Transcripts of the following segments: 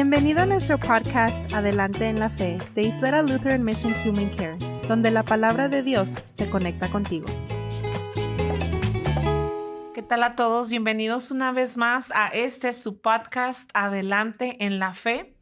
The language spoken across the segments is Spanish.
Bienvenido a nuestro podcast Adelante en la Fe de Isleta Lutheran Mission Human Care, donde la palabra de Dios se conecta contigo. ¿Qué tal a todos? Bienvenidos una vez más a su podcast Adelante en la Fe,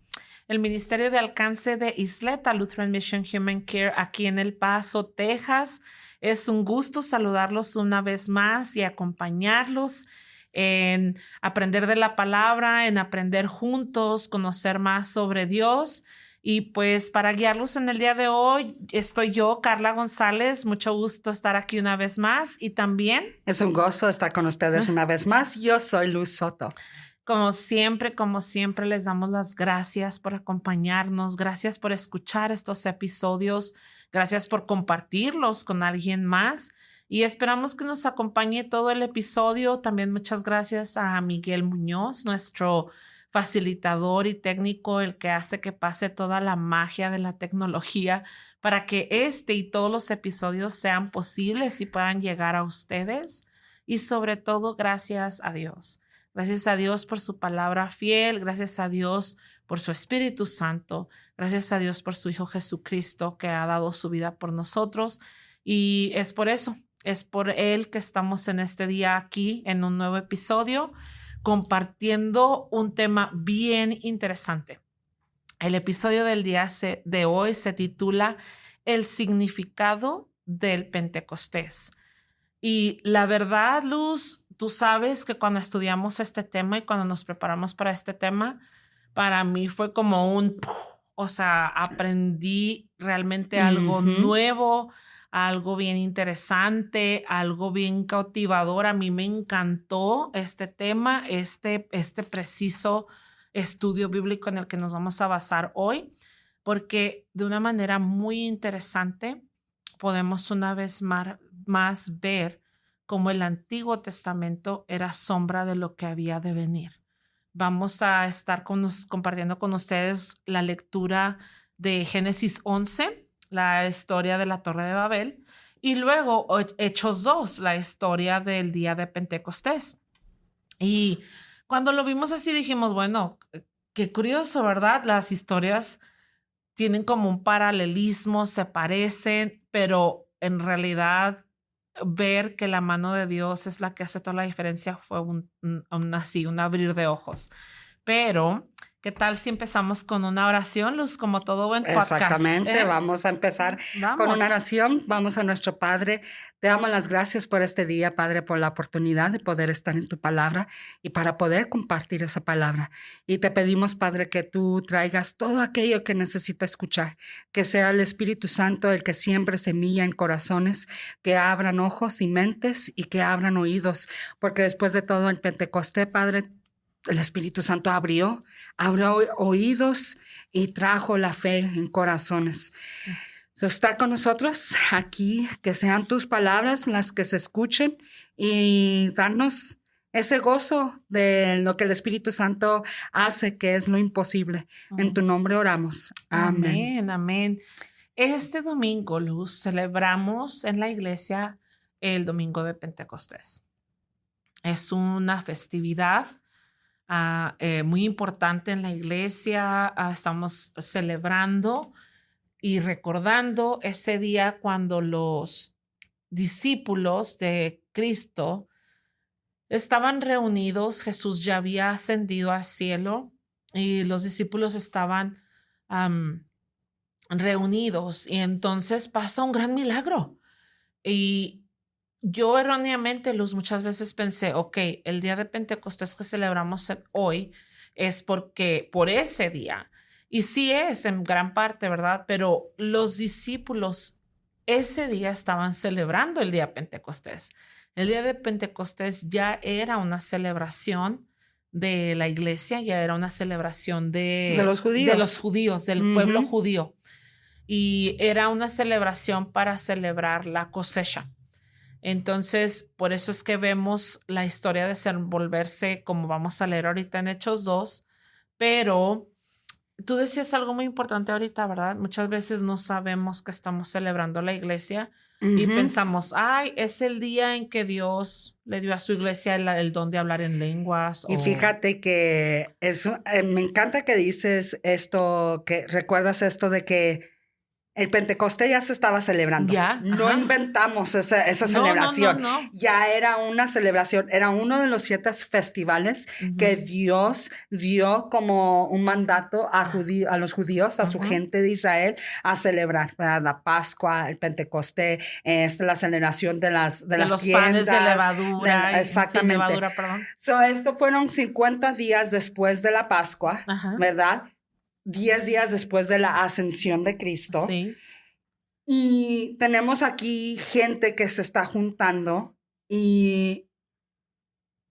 el Ministerio de Alcance de Isleta Lutheran Mission Human Care aquí en El Paso, Texas. Es un gusto saludarlos una vez más y acompañarlos en aprender de la palabra, en aprender juntos, conocer más sobre Dios. Y pues para guiarlos en el día de hoy estoy yo, Carla González. Mucho gusto estar aquí una vez más y también... Es un gozo estar con ustedes una vez más. Yo soy Luz Soto. Como siempre, les damos las gracias por acompañarnos. Gracias por escuchar estos episodios. Gracias por compartirlos con alguien más. Y esperamos que nos acompañe todo el episodio. También muchas gracias a Miguel Muñoz, nuestro facilitador y técnico, el que hace que pase toda la magia de la tecnología para que y todos los episodios sean posibles y puedan llegar a ustedes. Y sobre todo, gracias a Dios. Gracias a Dios por su palabra fiel. Gracias a Dios por su Espíritu Santo. Gracias a Dios por su Hijo Jesucristo que ha dado su vida por nosotros. Y es por eso. Es por Él que estamos en este día aquí en un nuevo episodio compartiendo un tema bien interesante. El episodio del día de hoy se titula El significado del Pentecostés. Y la verdad, Luz, tú sabes que cuando estudiamos este tema y cuando nos preparamos para este tema, para mí fue como aprendí realmente algo nuevo, algo bien interesante, algo bien cautivador. A mí me encantó este tema, este preciso estudio bíblico en el que nos vamos a basar hoy, porque de una manera muy interesante podemos una vez más ver cómo el Antiguo Testamento era sombra de lo que había de venir. Vamos a estar compartiendo con ustedes la lectura de Génesis 11, la historia de la Torre de Babel, y luego Hechos 2, la historia del día de Pentecostés. Y cuando lo vimos así dijimos, bueno, qué curioso, ¿verdad? Las historias tienen como un paralelismo, se parecen, pero en realidad ver que la mano de Dios es la que hace toda la diferencia fue un abrir de ojos. Pero, ¿qué tal si empezamos con una oración, Luz, como todo buen podcast? Exactamente, vamos a empezar con una oración. Vamos a nuestro Padre. Te damos las gracias por este día, Padre, por la oportunidad de poder estar en tu palabra y para poder compartir esa palabra. Y te pedimos, Padre, que tú traigas todo aquello que necesita escuchar, que sea el Espíritu Santo el que siembre semilla en corazones, que abran ojos y mentes y que abran oídos, porque después de todo en Pentecostés, Padre, el Espíritu Santo abrió oídos y trajo la fe en corazones. Está con nosotros aquí, que sean tus palabras las que se escuchen y darnos ese gozo de lo que el Espíritu Santo hace, que es lo imposible. En tu nombre oramos. Amén. Amén. Este domingo, Luz, celebramos en la iglesia el domingo de Pentecostés. Es una festividad muy importante en la iglesia. Estamos celebrando y recordando ese día cuando los discípulos de Cristo estaban reunidos. Jesús ya había ascendido al cielo y los discípulos estaban reunidos, y entonces pasa un gran milagro. Y yo erróneamente, Luz, muchas veces pensé, el día de Pentecostés que celebramos hoy es porque por ese día. Y sí es en gran parte, ¿verdad? Pero los discípulos ese día estaban celebrando el día de Pentecostés. El día de Pentecostés ya era una celebración de la iglesia, ya era una celebración de los judíos, del pueblo judío. Y era una celebración para celebrar la cosecha. Entonces, por eso es que vemos la historia desenvolverse como vamos a leer ahorita en Hechos 2, pero tú decías algo muy importante ahorita, ¿verdad? Muchas veces no sabemos que estamos celebrando la iglesia y pensamos, ay, es el día en que Dios le dio a su iglesia el don de hablar en lenguas. Y fíjate que me encanta que dices esto, que recuerdas esto de que el Pentecostés ya se estaba celebrando. No inventamos esa celebración. No. Ya era una celebración. Era uno de los 7 festivales que Dios dio como un mandato a los judíos, a su gente de Israel, a celebrar, ¿verdad? La Pascua, el Pentecostés, la celebración de las los tiendas. Panes de levadura. Exactamente. Sin levadura, perdón. Esto fueron 50 días después de la Pascua, ¿verdad? 10 días después de la ascensión de Cristo. Sí. Y tenemos aquí gente que se está juntando y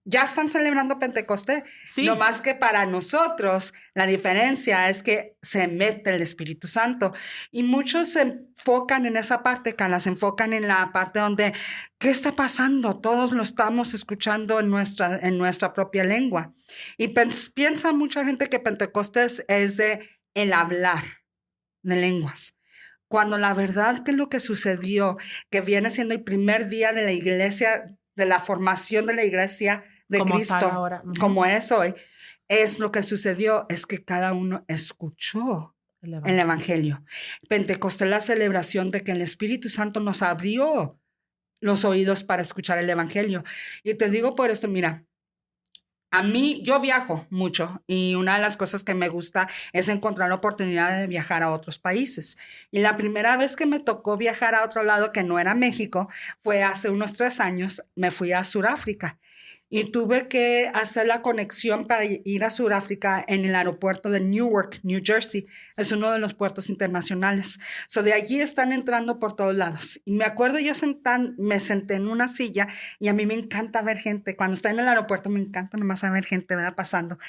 ya están celebrando Pentecostés. Sí. No más que para nosotros la diferencia es que se mete el Espíritu Santo. Y muchos se enfocan en esa parte, Carla, se enfocan en la parte donde, ¿qué está pasando? Todos lo estamos escuchando en nuestra propia lengua. Y piensa mucha gente que Pentecostés es el hablar de lenguas. Cuando la verdad que lo que sucedió, que viene siendo el primer día de la iglesia, de la formación de la iglesia de como Cristo, como es hoy, es lo que sucedió, es que cada uno escuchó el evangelio. Pentecostés, la celebración de que el Espíritu Santo nos abrió los oídos para escuchar el evangelio. Y te digo por esto, mira, a mí, yo viajo mucho y una de las cosas que me gusta es encontrar la oportunidad de viajar a otros países. Y la primera vez que me tocó viajar a otro lado que no era México fue hace unos 3 años. Me fui a Sudáfrica y tuve que hacer la conexión para ir a Sudáfrica en el aeropuerto de Newark, New Jersey. Es uno de los puertos internacionales. De allí están entrando por todos lados. Y me acuerdo yo me senté en una silla y a mí me encanta ver gente. Cuando estoy en el aeropuerto me encanta nomás ver gente, ¿verdad? Pasando.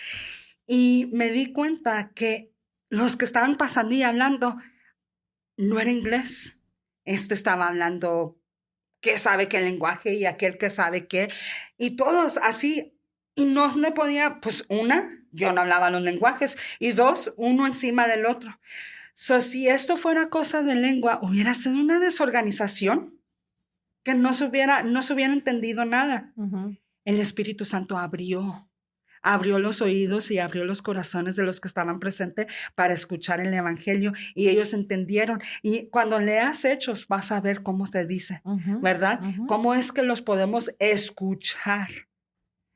Y me di cuenta que los que estaban pasando y hablando no era inglés. Estaba hablando que sabe qué lenguaje y aquel que sabe qué, y todos así, y no le podía, pues yo no hablaba los lenguajes, y 2, uno encima del otro. Si esto fuera cosa de lengua, hubiera sido una desorganización, que no se hubiera entendido nada. El Espíritu Santo abrió los oídos y abrió los corazones de los que estaban presentes para escuchar el evangelio y ellos entendieron. Y cuando leas Hechos vas a ver cómo te dice, ¿verdad? Cómo es que los podemos escuchar.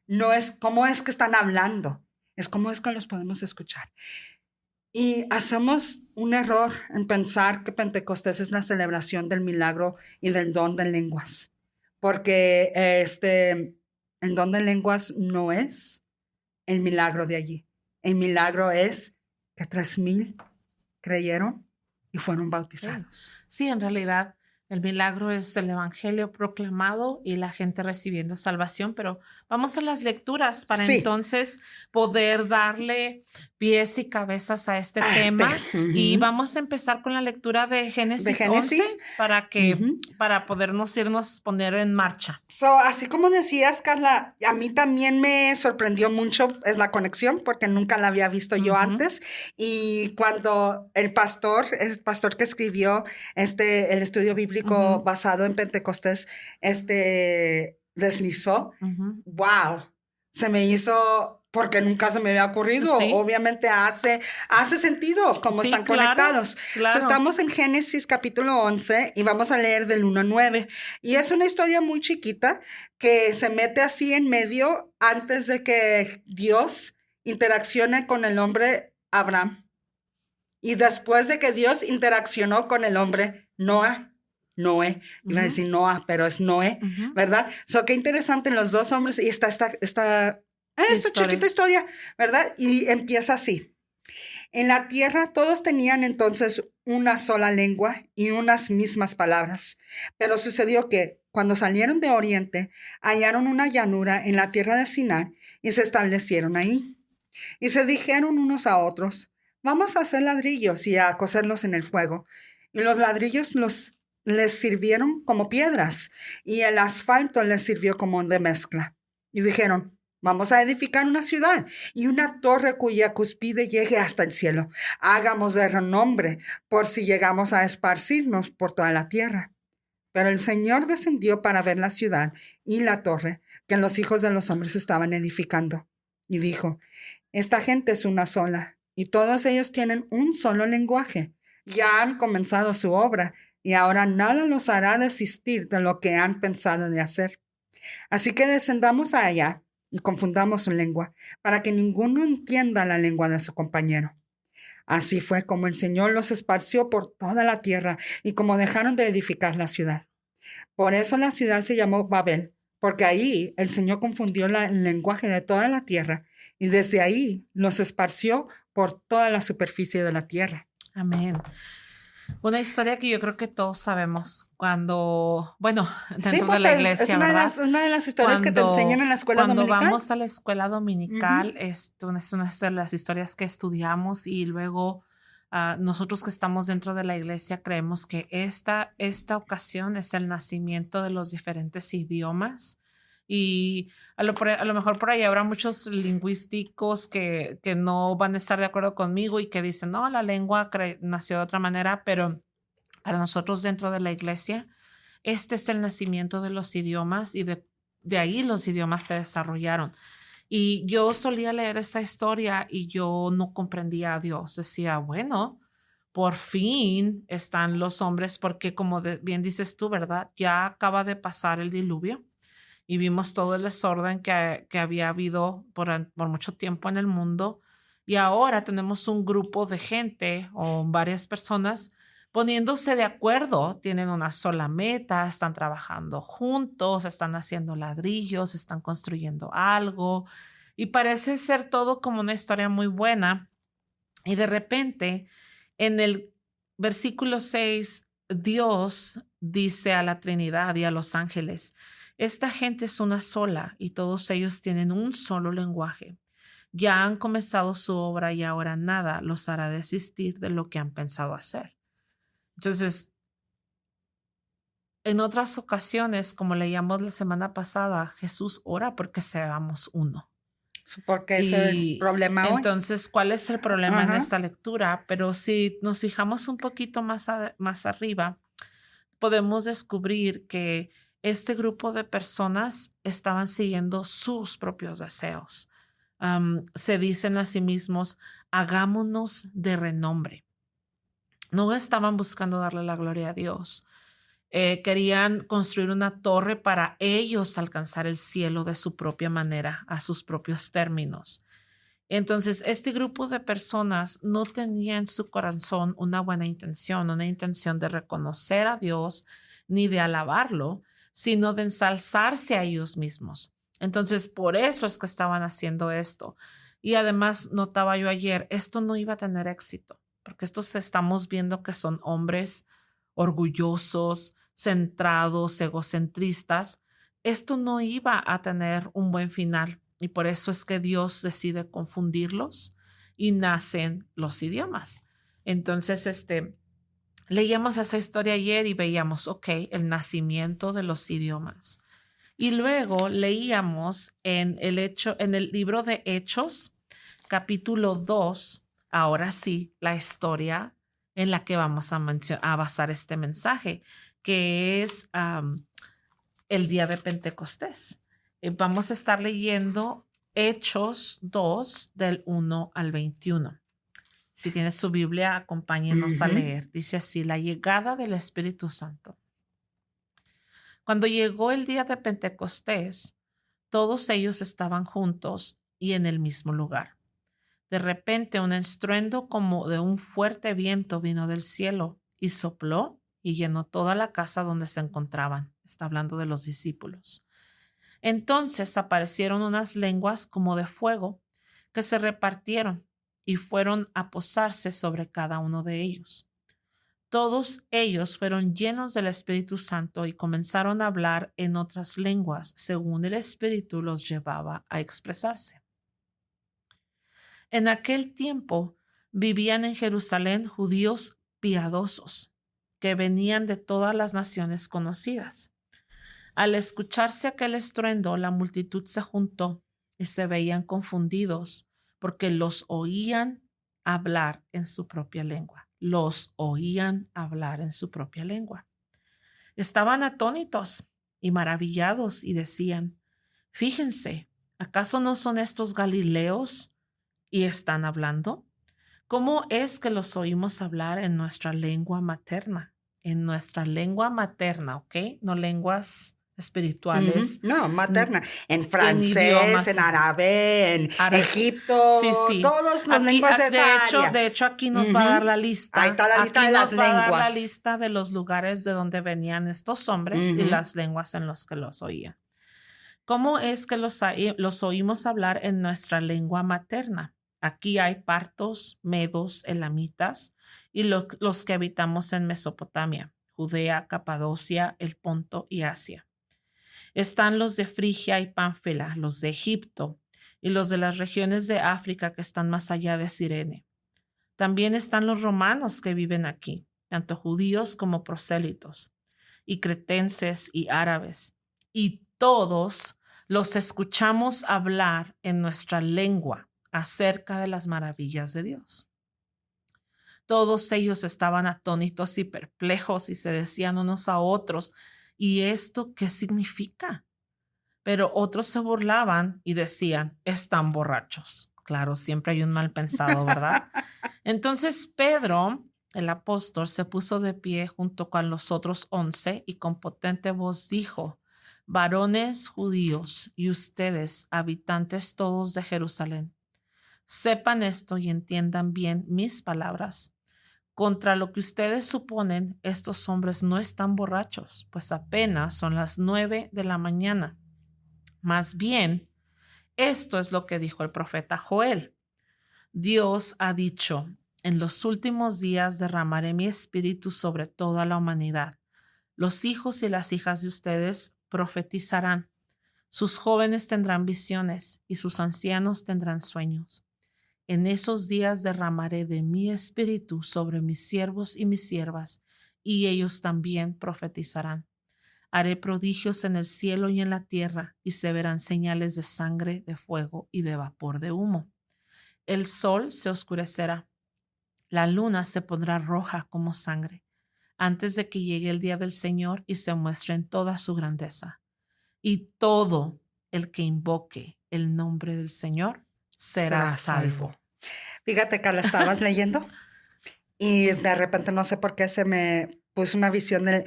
No es cómo es que están hablando, es cómo es que los podemos escuchar. Y hacemos un error en pensar que Pentecostés es la celebración del milagro y del don de lenguas, porque el don de lenguas no es el milagro de allí. El milagro es que 3,000 creyeron y fueron bautizados. Sí, en realidad el milagro es el evangelio proclamado y la gente recibiendo salvación, pero vamos a las lecturas para entonces poder darle pies y cabezas a este tema. Y vamos a empezar con la lectura de Génesis 11 para podernos poner en marcha. Así como decías, Carla, a mí también me sorprendió mucho la conexión porque nunca la había visto yo antes. Y cuando el pastor que escribió el estudio bíblico basado en Pentecostés, deslizó, wow, se me hizo, porque nunca se me había ocurrido. Sí. Obviamente hace sentido cómo están conectados. Claro. Estamos en Génesis capítulo 11 y vamos a leer del 1 a 9. Y es una historia muy chiquita que se mete así en medio antes de que Dios interaccione con el hombre Abraham. Y después de que Dios interaccionó con el hombre Noé, iba a decir Noah, pero es Noé, ¿verdad? Qué interesante, los dos hombres, y esta chiquita historia, ¿verdad? Y empieza así. En la tierra todos tenían entonces una sola lengua y unas mismas palabras, pero sucedió que cuando salieron de Oriente, hallaron una llanura en la tierra de Sinar y se establecieron ahí. Y se dijeron unos a otros, vamos a hacer ladrillos y a cocerlos en el fuego. Y los ladrillos les sirvieron como piedras y el asfalto les sirvió como de mezcla. Y dijeron, vamos a edificar una ciudad y una torre cuya cúspide llegue hasta el cielo. Hagamos de renombre por si llegamos a esparcirnos por toda la tierra. Pero el Señor descendió para ver la ciudad y la torre que los hijos de los hombres estaban edificando. Y dijo, esta gente es una sola, y todos ellos tienen un solo lenguaje. Ya han comenzado su obra, y ahora nada los hará desistir de lo que han pensado de hacer. Así que descendamos allá y confundamos su lengua, para que ninguno entienda la lengua de su compañero. Así fue como el Señor los esparció por toda la tierra y como dejaron de edificar la ciudad. Por eso la ciudad se llamó Babel, porque ahí el Señor confundió el lenguaje de toda la tierra y desde ahí los esparció por toda la superficie de la tierra. Amén. Una historia que yo creo que todos sabemos dentro de la iglesia, es una, ¿verdad? una de las historias que te enseñan en la escuela dominical. Cuando vamos a la escuela dominical, es una de las historias que estudiamos y luego nosotros que estamos dentro de la iglesia creemos que esta ocasión es el nacimiento de los diferentes idiomas. Y a lo mejor por ahí habrá muchos lingüísticos que no van a estar de acuerdo conmigo y que dicen, no, la lengua nació de otra manera, pero para nosotros dentro de la iglesia, este es el nacimiento de los idiomas y de ahí los idiomas se desarrollaron. Y yo solía leer esta historia y yo no comprendía a Dios. Decía, bueno, por fin están los hombres porque como bien dices tú, ¿verdad? Ya acaba de pasar el diluvio. Y vimos todo el desorden que había habido por mucho tiempo en el mundo. Y ahora tenemos un grupo de gente o varias personas poniéndose de acuerdo. Tienen una sola meta, están trabajando juntos, están haciendo ladrillos, están construyendo algo. Y parece ser todo como una historia muy buena. Y de repente, en el versículo 6, Dios dice a la Trinidad y a los ángeles, esta gente es una sola y todos ellos tienen un solo lenguaje. Ya han comenzado su obra y ahora nada los hará desistir de lo que han pensado hacer. Entonces, en otras ocasiones, como leíamos la semana pasada, Jesús ora porque seamos uno. Porque ese es el problema hoy. Entonces, ¿cuál es el problema en esta lectura? Pero si nos fijamos un poquito más arriba, podemos descubrir que este grupo de personas estaban siguiendo sus propios deseos. Se dicen a sí mismos, hagámonos de renombre. No estaban buscando darle la gloria a Dios. Querían construir una torre para ellos alcanzar el cielo de su propia manera, a sus propios términos. Entonces, este grupo de personas no tenía en su corazón una buena intención, una intención de reconocer a Dios ni de alabarlo, sino de ensalzarse a ellos mismos. Entonces, por eso es que estaban haciendo esto. Y además, notaba yo ayer, esto no iba a tener éxito, porque estos estamos viendo que son hombres orgullosos, centrados, egocentristas. Esto no iba a tener un buen final. Y por eso es que Dios decide confundirlos y nacen los idiomas. Entonces, leíamos esa historia ayer y veíamos, el nacimiento de los idiomas. Y luego leíamos en el libro de Hechos, capítulo 2, ahora sí, la historia en la que vamos a basar este mensaje, que es el día de Pentecostés. Vamos a estar leyendo Hechos 2 del 1 al 21. Si tienes su Biblia, acompáñenos a leer. Dice así, la llegada del Espíritu Santo. Cuando llegó el día de Pentecostés, todos ellos estaban juntos y en el mismo lugar. De repente, un estruendo como de un fuerte viento vino del cielo y sopló y llenó toda la casa donde se encontraban. Está hablando de los discípulos. Entonces aparecieron unas lenguas como de fuego que se repartieron y fueron a posarse sobre cada uno de ellos. Todos ellos fueron llenos del Espíritu Santo y comenzaron a hablar en otras lenguas, según el Espíritu los llevaba a expresarse. En aquel tiempo vivían en Jerusalén judíos piadosos que venían de todas las naciones conocidas. Al escucharse aquel estruendo, la multitud se juntó y se veían confundidos porque los oían hablar en su propia lengua. Los oían hablar en su propia lengua. Estaban atónitos y maravillados y decían, fíjense, ¿acaso no son estos galileos y están hablando? ¿Cómo es que los oímos hablar en nuestra lengua materna? En nuestra lengua materna, ¿ok? No lenguas espirituales. No, materna. En francés, idiomas, en árabe, en Egipto, sí. todos los lenguas de esa área. De hecho, aquí nos va a dar la lista. Ahí está la lista de las lenguas. Nos va a dar la lista de los lugares de donde venían estos hombres y las lenguas en los que los oían. ¿Cómo es que los oímos hablar en nuestra lengua materna? Aquí hay partos, medos, elamitas y los que habitamos en Mesopotamia, Judea, Capadocia, el Ponto y Asia. Están los de Frigia y Pánfila, los de Egipto y los de las regiones de África que están más allá de Cirene. También están los romanos que viven aquí, tanto judíos como prosélitos, y cretenses y árabes, y todos los escuchamos hablar en nuestra lengua acerca de las maravillas de Dios. Todos ellos estaban atónitos y perplejos y se decían unos a otros, ¿y esto qué significa? Pero otros se burlaban y decían, están borrachos. Claro, siempre hay un mal pensado, ¿verdad? Entonces Pedro, el apóstol, se puso de pie junto con los otros 11 y con potente voz dijo, varones judíos y ustedes, habitantes todos de Jerusalén, sepan esto y entiendan bien mis palabras. Contra lo que ustedes suponen, estos hombres no están borrachos, pues apenas son las 9 de la mañana. Más bien, esto es lo que dijo el profeta Joel. Dios ha dicho, en los últimos días derramaré mi espíritu sobre toda la humanidad. Los hijos y las hijas de ustedes profetizarán. Sus jóvenes tendrán visiones y sus ancianos tendrán sueños. En esos días derramaré de mi espíritu sobre mis siervos y mis siervas, y ellos también profetizarán. Haré prodigios en el cielo y en la tierra, y se verán señales de sangre, de fuego y de vapor de humo. El sol se oscurecerá, la luna se pondrá roja como sangre, antes de que llegue el día del Señor y se muestre en toda su grandeza. Y todo el que invoque el nombre del Señor será salvo. Fíjate que la estabas leyendo y de repente no sé por qué se me puso una visión del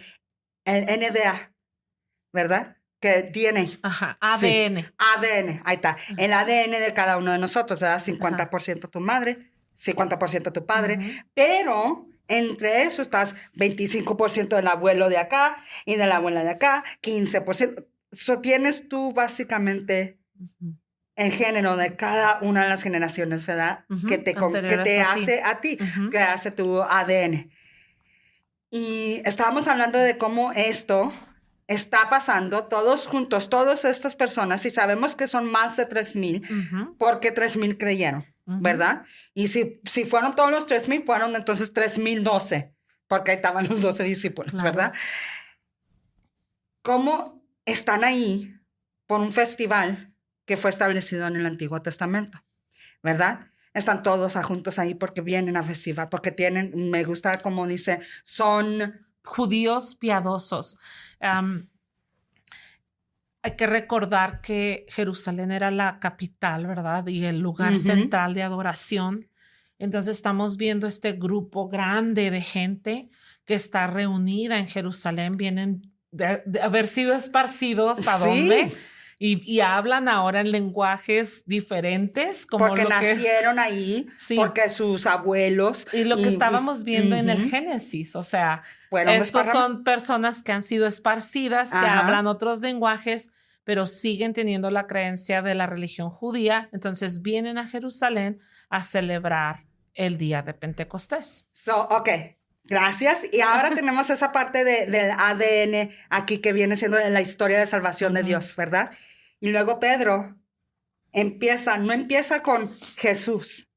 NDA, ¿verdad? Que DNA. Ajá, ADN. Sí, ADN, ahí está. El ADN de cada uno de nosotros, ¿verdad? 50% tu madre, 50% tu padre, pero entre eso estás 25% del abuelo de acá y de la abuela de acá, 15%. Eso tienes tú básicamente el género de cada una de las generaciones, ¿verdad? Que te hace a ti, que hace tu ADN. Y estábamos hablando de cómo esto está pasando todos juntos, todas estas personas, y sabemos que son más de 3,000, porque 3,000 creyeron, ¿verdad? Y si fueron todos los 3,000, fueron entonces 3,012, porque ahí estaban los 12 discípulos, ¿verdad? ¿Cómo están ahí por un festival que fue establecido en el Antiguo Testamento, ¿verdad? Están todos juntos ahí porque vienen a festival, porque tienen, me gusta como dice, son judíos piadosos. Hay que recordar que Jerusalén era la capital, ¿verdad? Y el lugar central de adoración. Entonces estamos viendo este grupo grande de gente que está reunida en Jerusalén. Vienen de haber sido esparcidos ¿a dónde? Y hablan ahora en lenguajes diferentes. Como porque nacieron ahí, porque sus abuelos. Y lo que estábamos viendo en el Génesis, o sea, estos son personas que han sido esparcidas, que hablan otros lenguajes, pero siguen teniendo la creencia de la religión judía. Entonces vienen a Jerusalén a celebrar el día de Pentecostés. Gracias. Y ahora tenemos esa parte del ADN aquí que viene siendo la historia de salvación de Dios, ¿verdad? Y luego Pedro no empieza con Jesús,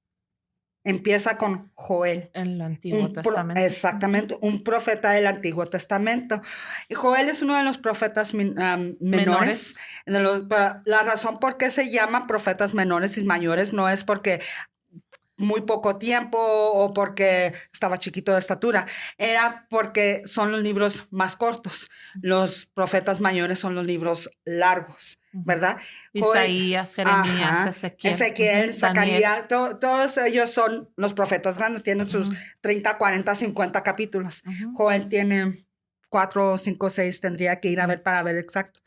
empieza con Joel. En el Antiguo Testamento. Exactamente, un profeta del Antiguo Testamento. Y Joel es uno de los profetas menores. La razón por qué se llaman profetas menores y mayores no es porque muy poco tiempo o porque estaba chiquito de estatura. Era porque son los libros más cortos. Los profetas mayores son los libros largos, ¿verdad? Isaías, Jeremías, Ezequiel. Ezequiel, Zacarías, todos ellos son los profetas grandes. Tienen sus 30, 40, 50 capítulos. Joel tiene 4, 5, 6. Tendría que ir a ver para ver exacto.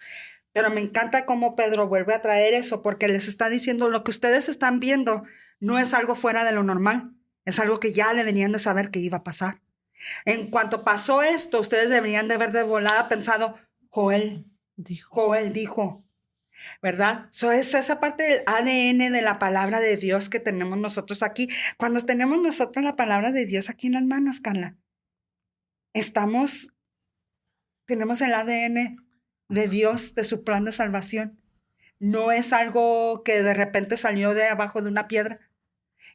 Pero me encanta cómo Pedro vuelve a traer eso, porque les está diciendo lo que ustedes están viendo no es algo fuera de lo normal, es algo que ya deberían de saber que iba a pasar. En cuanto pasó esto, ustedes deberían de haber de volada pensado, Joel dijo, ¿verdad? Es esa parte del ADN de la palabra de Dios que tenemos nosotros aquí. Cuando tenemos nosotros la palabra de Dios aquí en las manos, Carla, tenemos el ADN de Dios, de su plan de salvación. No es algo que de repente salió de abajo de una piedra.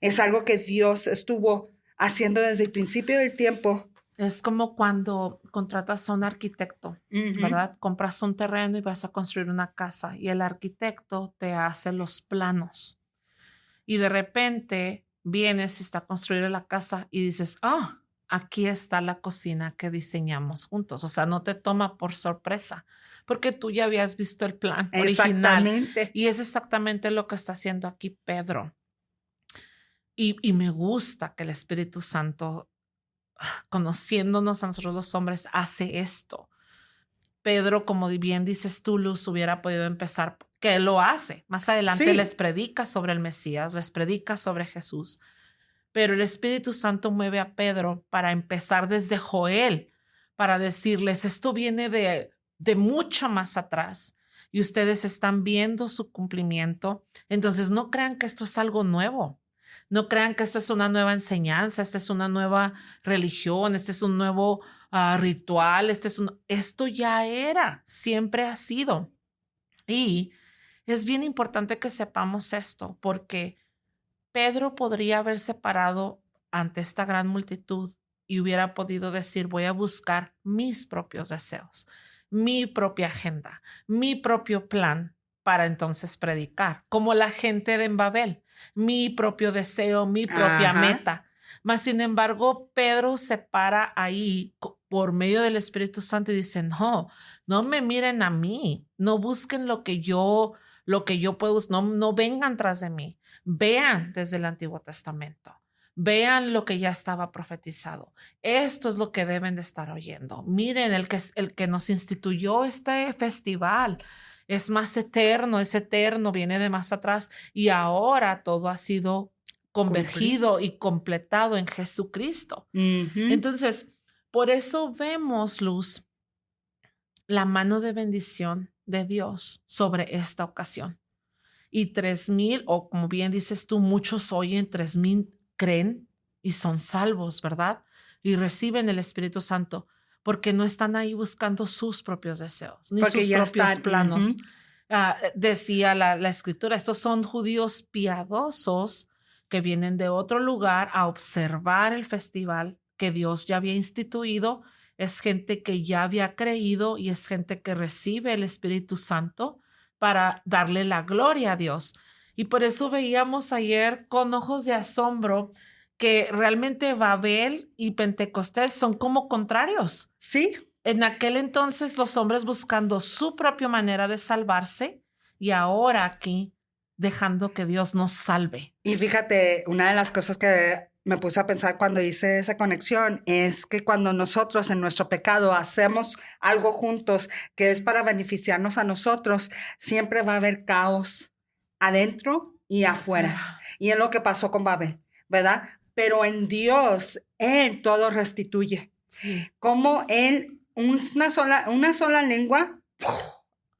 Es algo que Dios estuvo haciendo desde el principio del tiempo. Es como cuando contratas a un arquitecto, ¿verdad? Compras un terreno y vas a construir una casa y el arquitecto te hace los planos. Y de repente vienes y está construida la casa y dices, aquí está la cocina que diseñamos juntos. O sea, no te toma por sorpresa porque tú ya habías visto el plan original. Y es exactamente lo que está haciendo aquí Pedro. Y me gusta que el Espíritu Santo, conociéndonos a nosotros los hombres, hace esto. Pedro, como bien dices tú, Luz, hubiera podido empezar, que él lo hace. Más adelante les predica sobre el Mesías, les predica sobre Jesús. Pero el Espíritu Santo mueve a Pedro para empezar desde Joel, para decirles, esto viene de mucho más atrás y ustedes están viendo su cumplimiento. Entonces no crean que esto es algo nuevo. No crean que esto es una nueva enseñanza, esta es una nueva religión, este es un nuevo ritual, esto ya era, siempre ha sido. Y es bien importante que sepamos esto, porque Pedro podría haberse parado ante esta gran multitud y hubiera podido decir, voy a buscar mis propios deseos, mi propia agenda, mi propio plan para entonces predicar, como la gente de Babel, mi propio deseo, mi propia meta. Mas, sin embargo, Pedro se para ahí por medio del Espíritu Santo y dice, no me miren a mí, no busquen lo que yo puedo, no vengan tras de mí, vean desde el Antiguo Testamento, vean lo que ya estaba profetizado. Esto es lo que deben de estar oyendo. Miren, el que nos instituyó este festival es más eterno, es eterno, viene de más atrás y ahora todo ha sido convergido y completado en Jesucristo. Entonces, por eso vemos, Luz, la mano de bendición de Dios sobre esta ocasión. Y 3,000, o como bien dices tú, muchos oyen, 3,000 creen y son salvos, ¿verdad? Y reciben el Espíritu Santo porque no están ahí buscando sus propios deseos, ni porque sus propios planos. Decía la Escritura, estos son judíos piadosos que vienen de otro lugar a observar el festival que Dios ya había instituido. Es gente que ya había creído y es gente que recibe el Espíritu Santo para darle la gloria a Dios. Y por eso veíamos ayer con ojos de asombro que realmente Babel y Pentecostés son como contrarios. Sí. En aquel entonces los hombres buscando su propia manera de salvarse y ahora aquí dejando que Dios nos salve. Y fíjate, una de las cosas que me puse a pensar cuando hice esa conexión es que cuando nosotros en nuestro pecado hacemos algo juntos que es para beneficiarnos a nosotros, siempre va a haber caos adentro y afuera. Y es lo que pasó con Babel, ¿verdad? Pero en Dios, Él todo restituye. Sí. Como Él, una sola lengua,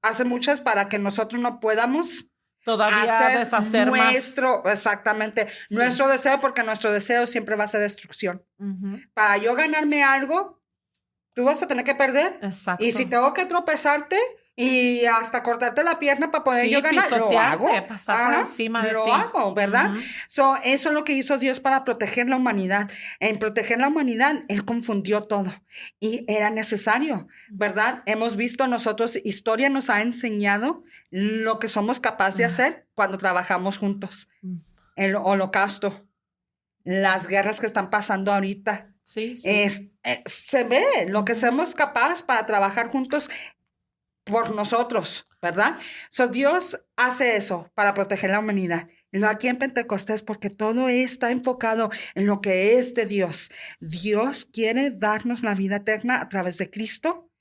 hace muchas para que nosotros no podamos todavía deshacer nuestro, más. Exactamente, sí. Nuestro deseo, porque nuestro deseo siempre va a ser destrucción. Para yo ganarme algo, tú vas a tener que perder. Exacto. Y si tengo que tropezarte y hasta cortarte la pierna para poder yo ganar, lo hago. Pasar por encima de ti. Lo hago, ¿verdad? Eso es lo que hizo Dios para proteger la humanidad. En proteger la humanidad, Él confundió todo. Y era necesario, ¿verdad? Hemos visto nosotros, historia nos ha enseñado lo que somos capaces de hacer cuando trabajamos juntos. El holocausto. las guerras que están pasando ahorita. Sí, sí. Se ve lo que somos capaces para trabajar juntos por nosotros, ¿verdad? Dios hace eso para proteger la humanidad. Y lo aquí en Pentecostés, porque todo está enfocado en lo que es de Dios. Dios quiere darnos la vida eterna a través de Cristo.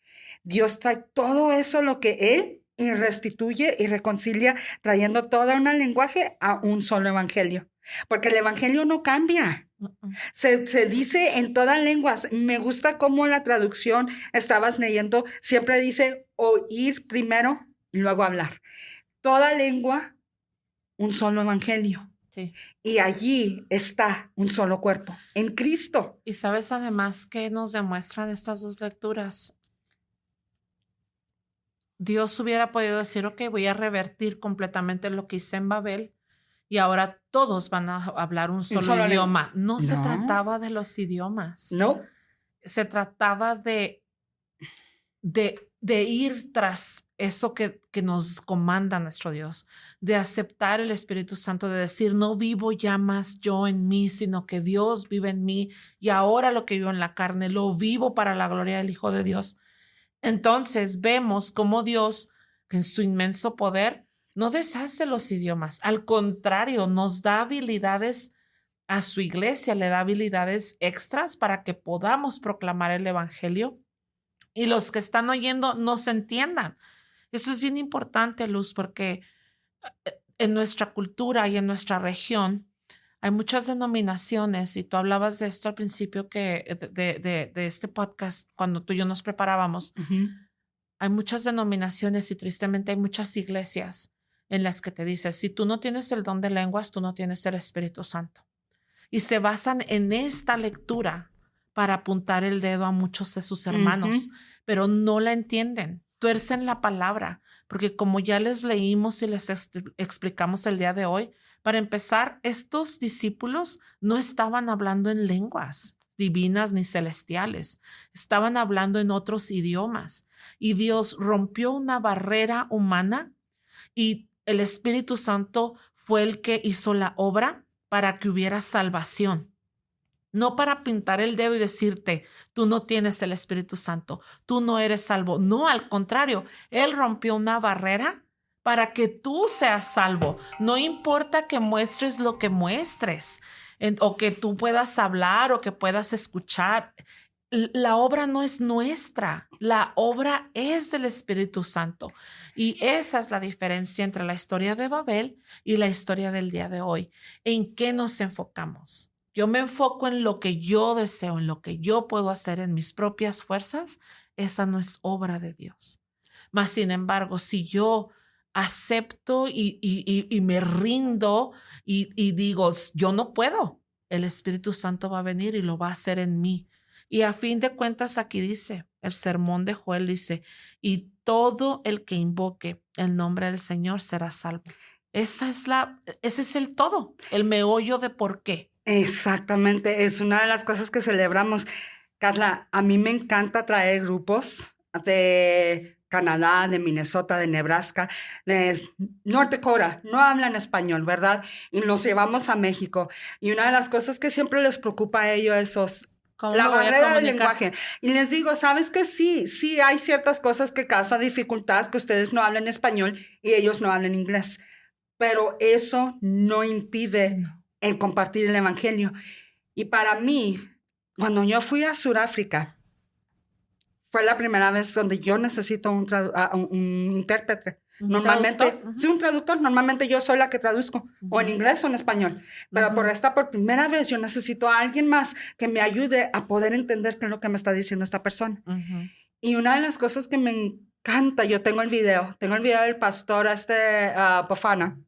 Dios trae todo eso, lo que Él y restituye y reconcilia, trayendo todo un lenguaje a un solo evangelio. Porque el evangelio no cambia. Se dice en todas lenguas. Me gusta cómo la traducción estabas leyendo, siempre dice oír primero y luego hablar. Toda lengua, un solo evangelio. Sí. Y allí está un solo cuerpo, en Cristo. Y sabes además que nos demuestran estas dos lecturas. Dios hubiera podido decir, ok, voy a revertir completamente lo que hice en Babel y ahora todos van a hablar un solo idioma. No se trataba de los idiomas. No. Se trataba de ir tras eso que nos comanda nuestro Dios, de aceptar el Espíritu Santo, de decir, no vivo ya más yo en mí, sino que Dios vive en mí y ahora lo que vivo en la carne lo vivo para la gloria del Hijo de Dios. Entonces vemos cómo Dios, en su inmenso poder, no deshace los idiomas. Al contrario, nos da habilidades a su iglesia, le da habilidades extras para que podamos proclamar el evangelio y los que están oyendo nos entiendan. Eso es bien importante, Luz, porque en nuestra cultura y en nuestra región hay muchas denominaciones, y tú hablabas de esto al principio de este podcast, cuando tú y yo nos preparábamos. Uh-huh. Hay muchas denominaciones y tristemente hay muchas iglesias en las que te dices, si tú no tienes el don de lenguas, tú no tienes el Espíritu Santo. Y se basan en esta lectura para apuntar el dedo a muchos de sus hermanos, pero no la entienden. Tuercen la palabra, porque como ya les leímos y les explicamos el día de hoy, para empezar, estos discípulos no estaban hablando en lenguas divinas ni celestiales, estaban hablando en otros idiomas. Y Dios rompió una barrera humana y el Espíritu Santo fue el que hizo la obra para que hubiera salvación. No para pintar el dedo y decirte, tú no tienes el Espíritu Santo, tú no eres salvo. No, al contrario, Él rompió una barrera para que tú seas salvo. No importa que muestres lo que muestres, o que tú puedas hablar o que puedas escuchar. La obra no es nuestra, la obra es del Espíritu Santo. Y esa es la diferencia entre la historia de Babel y la historia del día de hoy. ¿En qué nos enfocamos? Yo me enfoco en lo que yo deseo, en lo que yo puedo hacer en mis propias fuerzas. Esa no es obra de Dios. Mas, sin embargo, si yo acepto y me rindo y digo, yo no puedo, el Espíritu Santo va a venir y lo va a hacer en mí. Y a fin de cuentas aquí dice, el sermón de Joel dice, y todo el que invoque el nombre del Señor será salvo. Ese es el todo, el meollo de por qué. Exactamente, es una de las cosas que celebramos. Carla, a mí me encanta traer grupos de Canadá, de Minnesota, de Nebraska, de North Dakota, no hablan español, ¿verdad? Y los llevamos a México. Y una de las cosas que siempre les preocupa a ellos es la barrera del lenguaje. Y les digo, ¿sabes qué? Sí, hay ciertas cosas que causa dificultad, que ustedes no hablan español y ellos no hablan inglés. Pero eso no impide el compartir el evangelio. Y para mí, cuando yo fui a Sudáfrica, fue la primera vez donde yo necesito un intérprete. Normalmente, sí, un traductor. Normalmente yo soy la que traduzco, o en inglés o en español. Pero por primera vez yo necesito a alguien más que me ayude a poder entender qué es lo que me está diciendo esta persona. Y una de las cosas que me encanta, yo tengo el video del pastor Pofana,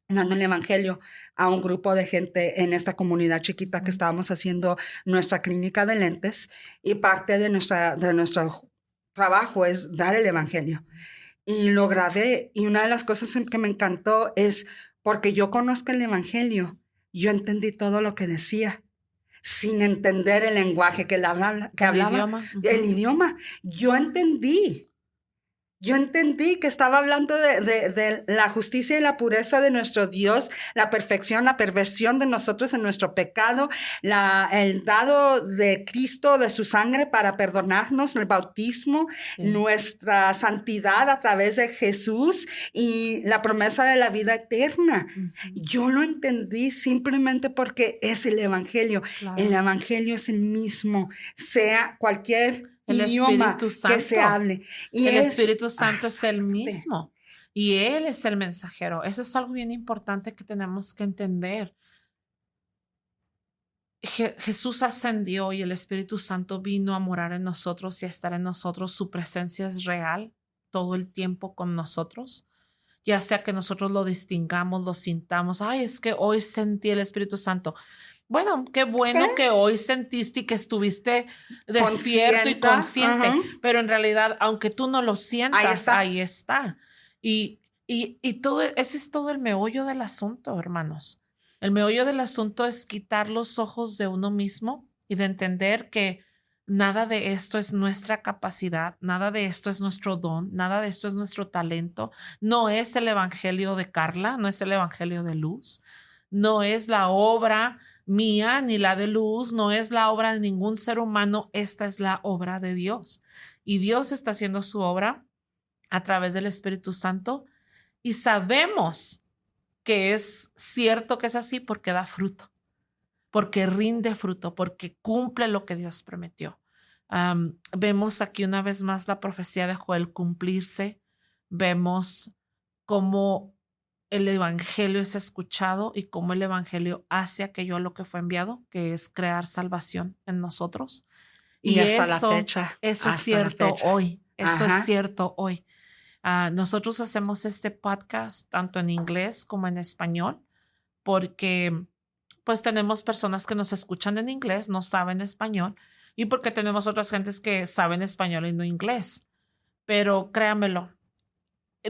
dando el evangelio a un grupo de gente en esta comunidad chiquita que estábamos haciendo nuestra clínica de lentes, y parte de nuestro trabajo es dar el evangelio. Y lo grabé, y una de las cosas que me encantó es porque yo conozco el evangelio, yo entendí todo lo que decía sin entender el lenguaje que hablaba, el idioma. Yo entendí. yo entendí que estaba hablando de la justicia y la pureza de nuestro Dios, la perfección, la perversión de nosotros en nuestro pecado, el dado de Cristo, de su sangre para perdonarnos, el bautismo, nuestra santidad a través de Jesús y la promesa de la vida eterna. Yo lo entendí simplemente porque es el Evangelio. Claro. El Evangelio es el mismo, sea cualquier idioma que se hable. Y el Espíritu Santo es el mismo y Él es el mensajero. Eso es algo bien importante que tenemos que entender. Jesús ascendió y el Espíritu Santo vino a morar en nosotros y a estar en nosotros. Su presencia es real todo el tiempo con nosotros, ya sea que nosotros lo distingamos, lo sintamos. Ay, es que hoy sentí el Espíritu Santo. Bueno, qué bueno que hoy sentiste y que estuviste despierto y consciente, pero en realidad, aunque tú no lo sientas, ahí está. Y todo, ese es todo el meollo del asunto, hermanos. El meollo del asunto es quitar los ojos de uno mismo y de entender que nada de esto es nuestra capacidad, nada de esto es nuestro don, nada de esto es nuestro talento. No es el evangelio de Carla, no es el evangelio de Luz, no es la obra mía ni la de Luz, no es la obra de ningún ser humano. Esta es la obra de Dios. Y Dios está haciendo su obra a través del Espíritu Santo y sabemos que es cierto que es así porque da fruto, porque rinde fruto, porque cumple lo que Dios prometió. Vemos aquí una vez más la profecía de Joel cumplirse. Vemos cómo el evangelio es escuchado y cómo el evangelio hace aquello a lo que fue enviado, que es crear salvación en nosotros. Y hasta la fecha. Eso es cierto hoy. Eso es cierto hoy. Nosotros hacemos este podcast tanto en inglés como en español porque pues tenemos personas que nos escuchan en inglés, no saben español, y porque tenemos otras gentes que saben español y no inglés. Pero créanmelo,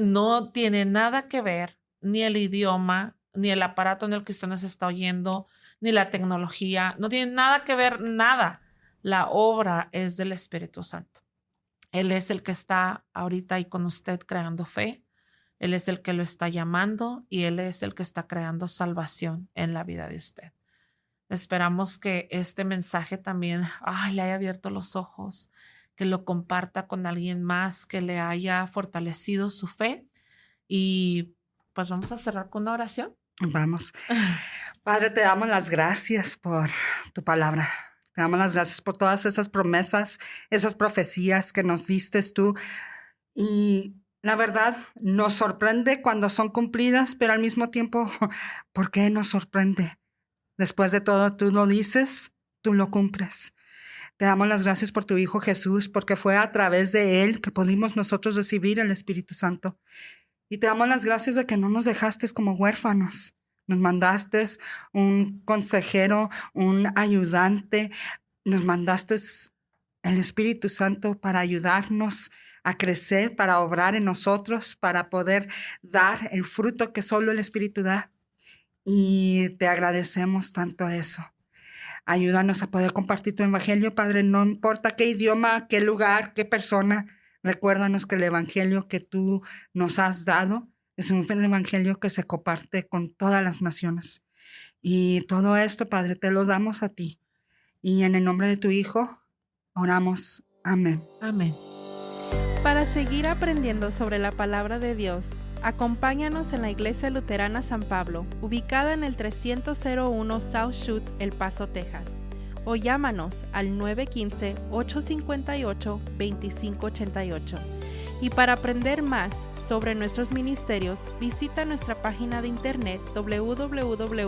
no tiene nada que ver ni el idioma, ni el aparato en el que usted nos está oyendo, ni la tecnología. No tiene nada que ver, nada. La obra es del Espíritu Santo. Él es el que está ahorita ahí con usted creando fe. Él es el que lo está llamando y Él es el que está creando salvación en la vida de usted. Esperamos que este mensaje también le haya abierto los ojos, que lo comparta con alguien más, que le haya fortalecido su fe. Y pues vamos a cerrar con una oración. Vamos. Padre, te damos las gracias por tu palabra. Te damos las gracias por todas esas promesas, esas profecías que nos diste tú. Y la verdad, nos sorprende cuando son cumplidas, pero al mismo tiempo, ¿por qué nos sorprende? Después de todo, tú lo dices, tú lo cumples. Te damos las gracias por tu Hijo Jesús, porque fue a través de Él que pudimos nosotros recibir el Espíritu Santo. Y te damos las gracias de que no nos dejaste como huérfanos. Nos mandaste un consejero, un ayudante. Nos mandaste el Espíritu Santo para ayudarnos a crecer, para obrar en nosotros, para poder dar el fruto que solo el Espíritu da. Y te agradecemos tanto eso. Ayúdanos a poder compartir tu evangelio, Padre, no importa qué idioma, qué lugar, qué persona. Recuérdanos que el evangelio que tú nos has dado es un evangelio que se comparte con todas las naciones. Y todo esto, Padre, te lo damos a ti. Y en el nombre de tu Hijo, oramos. Amén. Amén. Para seguir aprendiendo sobre la palabra de Dios, acompáñanos en la Iglesia Luterana San Pablo, ubicada en el 301 South Shoots, El Paso, Texas. O llámanos al 915-858-2588. Y para aprender más sobre nuestros ministerios, visita nuestra página de internet www.ylm.org.